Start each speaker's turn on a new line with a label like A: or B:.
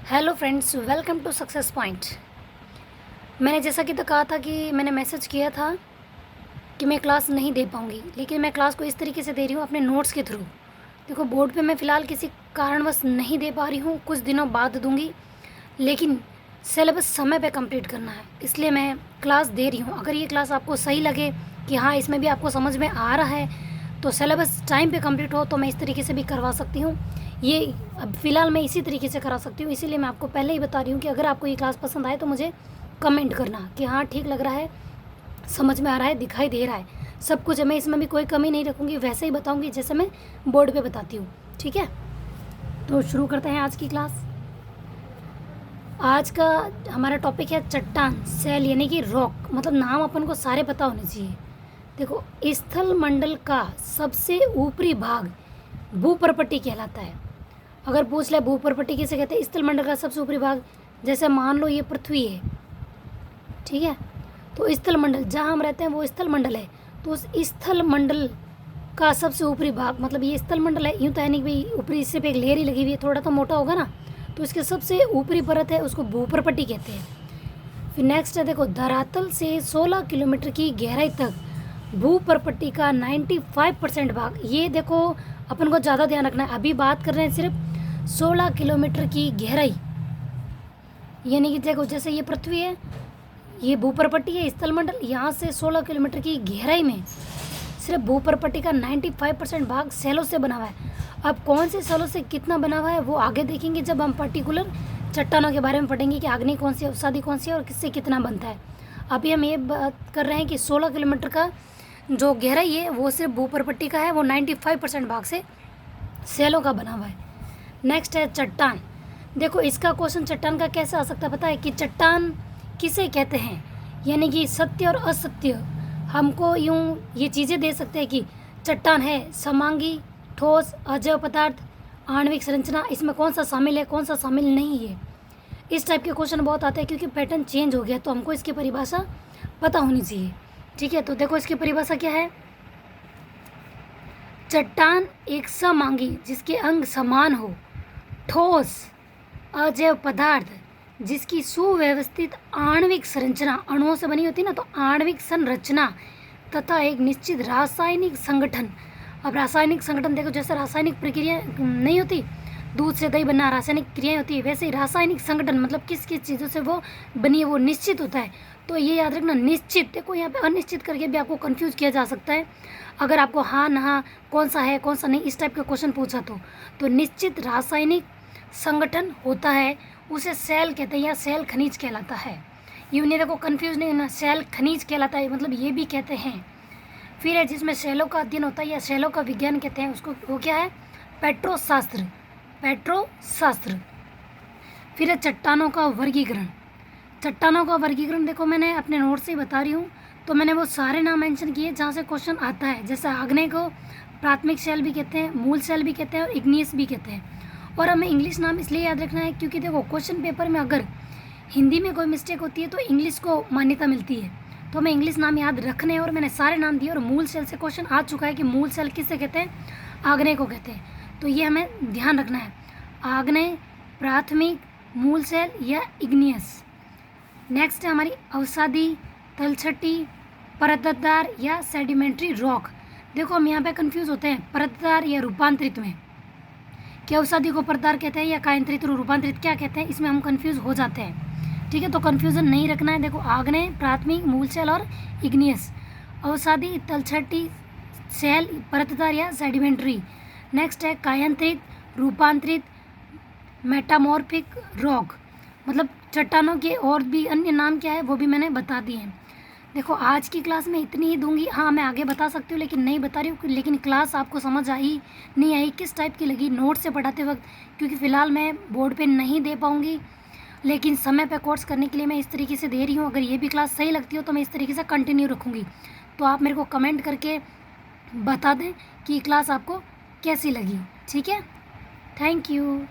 A: Hello friends, welcome to success point. मैंने जैसा कि तो कहा था कि मैंने मैसेज किया था कि मैं क्लास नहीं दे पाऊँगी, लेकिन मैं क्लास को इस तरीके से दे रही हूँ अपने नोट्स के थ्रू। देखो, बोर्ड पे मैं फ़िलहाल किसी कारणवश नहीं दे पा रही हूँ, कुछ दिनों बाद दूँगी, लेकिन सिलेबस समय पे कंप्लीट करना है, इसलिए मैं क्लास दे रही हूँ। अगर ये क्लास आपको सही लगे कि हाँ, इसमें भी आपको समझ में आ रहा है, तो सिलेबस टाइम पे कंप्लीट हो, तो मैं इस तरीके से भी करवा सकती हूँ। ये अब फ़िलहाल मैं इसी तरीके से करा सकती हूँ, इसीलिए मैं आपको पहले ही बता रही हूँ कि अगर आपको ये क्लास पसंद आए तो मुझे कमेंट करना कि हाँ, ठीक लग रहा है, समझ में आ रहा है, दिखाई दे रहा है। सब कुछ है, मैं इसमें भी कोई कमी नहीं रखूँगी, वैसे ही बताऊँगी जैसे मैं बोर्ड पे बताती हूँ। ठीक है, तो शुरू करते हैं आज की क्लास। आज का हमारा टॉपिक है चट्टान, सेल यानी कि रॉक। मतलब नाम अपन को सारे पता होने चाहिए। देखो, स्थल मंडल का सबसे ऊपरी भाग भूपर्पट्टी कहलाता है। अगर पूछ ले भूपर्पट्टी किसे कहते हैं, स्थल मंडल का सबसे ऊपरी भाग, जैसे मान लो ये पृथ्वी है, ठीक है, तो स्थल मंडल जहाँ हम रहते हैं वो स्थल मंडल है। तो उस स्थल मंडल का सबसे ऊपरी भाग, मतलब ये स्थल मंडल है, यूँ तो है नहीं भाई ऊपरी सिर्फ एक लेयर ही लगी हुई है, थोड़ा तो मोटा होगा ना, तो इसके सबसे ऊपरी परत है उसको भूपर्पट्टी कहते हैं। फिर नेक्स्ट है, देखो, धरातल से 16 किलोमीटर की गहराई तक भूपर्पट्टी का 95% भाग। ये देखो, अपन को ज़्यादा ध्यान रखना है, अभी बात कर रहे हैं सिर्फ 16 किलोमीटर की गहराई, यानी कि देखो जैसे ये पृथ्वी है, ये भूपर्पट्टी है, स्थलमंडल, यहाँ से 16 किलोमीटर की गहराई में सिर्फ भूपर्पट्टी का 95% भाग सेलों से बना हुआ है। अब कौन से सेलों से कितना बना हुआ है वो आगे देखेंगे जब हम पर्टिकुलर चट्टानों के बारे में पढ़ेंगे कि आग्नेय कौन सी है, अवसादी कौन सी है और किससे कितना बनता है। अभी हम ये बात कर रहे हैं कि 16 किलोमीटर का जो गहराई है वो सिर्फ भूपर्पट्टी का है, वो 95% भाग से सेलों का बना हुआ है। नेक्स्ट है चट्टान। देखो, इसका क्वेश्चन चट्टान का कैसे आ सकता है पता है कि चट्टान किसे कहते हैं, यानी कि सत्य और असत्य हमको यूँ ये चीज़ें दे सकते हैं कि चट्टान है समांगी, ठोस, अजैव पदार्थ, आणविक संरचना, इसमें कौन सा शामिल है, कौन सा शामिल नहीं है। इस टाइप के क्वेश्चन बहुत आते हैं क्योंकि पैटर्न चेंज हो गया, तो हमको इसकी परिभाषा पता होनी चाहिए। ठीक है, तो देखो इसकी परिभाषा क्या है। चट्टान एक समांगी जिसके अंग समान हो, ठोस अजैव पदार्थ जिसकी सुव्यवस्थित आणविक संरचना, अणुओं से बनी होती है ना, तो आणविक संरचना तथा एक निश्चित रासायनिक संगठन। अब रासायनिक संगठन देखो, जैसे रासायनिक प्रक्रिया नहीं होती, दूध से दही बनना रासायनिक क्रियाएं होती है, वैसे ही रासायनिक संगठन मतलब किस किस चीज़ों से वो बनी है वो निश्चित होता है। तो ये याद रखना, निश्चित। देखो यहाँ पे अनिश्चित करके भी आपको कंफ्यूज किया जा सकता है, अगर आपको हाँ ना कौन सा है कौन सा नहीं इस टाइप का क्वेश्चन पूछा तो निश्चित रासायनिक संगठन होता है, उसे सेल कहते हैं या सेल खनिज कहलाता है। यूँ नहीं, देखो कंफ्यूज नहीं होना, सेल खनिज कहलाता है, मतलब ये भी कहते हैं। फिर है जिसमें सेलों का अध्ययन होता है या सेलों का विज्ञान कहते हैं, उसको वो क्या है, पेट्रोशास्त्र, पेट्रोशास्त्र। फिर है चट्टानों का वर्गीकरण। चट्टानों का वर्गीकरण देखो मैंने अपने नोट से ही बता रही हूँ, तो मैंने वो सारे नाम मेंशन किए जहाँ से क्वेश्चन आता है। जैसे आग्नेय को प्राथमिक सेल भी कहते हैं, मूल सेल भी कहते हैं और इग्नियस भी कहते हैं। और हमें इंग्लिश नाम इसलिए याद रखना है क्योंकि देखो क्वेश्चन पेपर में अगर हिंदी में कोई मिस्टेक होती है तो इंग्लिश को मान्यता मिलती है, तो हमें इंग्लिश नाम याद रखने हैं और मैंने सारे नाम दिए। और मूल सेल से क्वेश्चन आ चुका है कि मूल सेल किससे कहते हैं, आग्नेय को कहते हैं, तो ये हमें ध्यान रखना है, आग्नेय, प्राथमिक, मूल सेल या इग्नियस। नेक्स्ट है हमारी अवसादी, तलछटी, परतदार या सेडिमेंट्री रॉक। देखो हम यहाँ पे कंफ्यूज होते हैं परतदार या रूपांतरित में, कि अवसादी को परतदार कहते हैं या कायांतरित और रूपांतरित क्या कहते हैं, इसमें हम कंफ्यूज हो जाते हैं। ठीक है, तो कंफ्यूजन नहीं रखना है। देखो आग्नेय, प्राथमिक, मूल सेल और इग्नियस, अवसादी, तलछटी, सेल, परतदार या सेडिमेंट्री। नेक्स्ट है कायांतरित, रूपांतरित, मेटामॉर्फिक रॉक। मतलब चट्टानों के और भी अन्य नाम क्या है वो भी मैंने बता दिए हैं। देखो आज की क्लास में इतनी ही दूंगी, हाँ मैं आगे बता सकती हूँ लेकिन नहीं बता रही हूँ, लेकिन क्लास आपको समझ आई नहीं आई, किस टाइप की लगी नोट से पढ़ाते वक्त, क्योंकि फ़िलहाल मैं बोर्ड पे नहीं दे पाऊँगी, लेकिन समय पे कोर्स करने के लिए मैं इस तरीके से दे रही हूँ। अगर ये भी क्लास सही लगती हो तो मैं इस तरीके से कंटिन्यू रखूँगी। तो आप मेरे को कमेंट करके बता दें कि क्लास आपको कैसी लगी। ठीक है, थैंक यू।